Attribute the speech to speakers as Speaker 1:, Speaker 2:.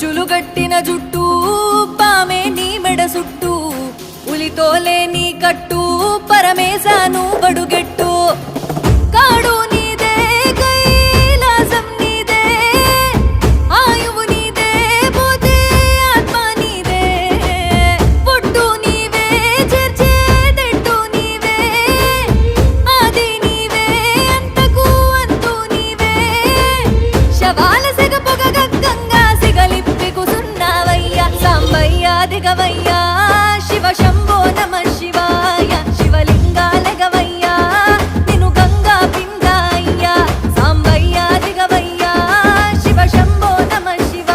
Speaker 1: అంచులు గట్టిన జుట్టు పామే నీ మెడ సుట్టు ఉలితోలే నీ కట్టు పరమేశాను బడుగెట్టు కాడు నీదే కైలాసం నీదే ఆయువు నీదే పోతే ఆత్మ నీదే పుట్టు నీవే చేర్చేదెట్టు నీవే ఆది నీవే అంతకు అంతు నీవే శవాల సెగ పొగ గంగా సిగలిప్పి కుసున్నావయ్యా సాంబయ్యా దిగవయ్యా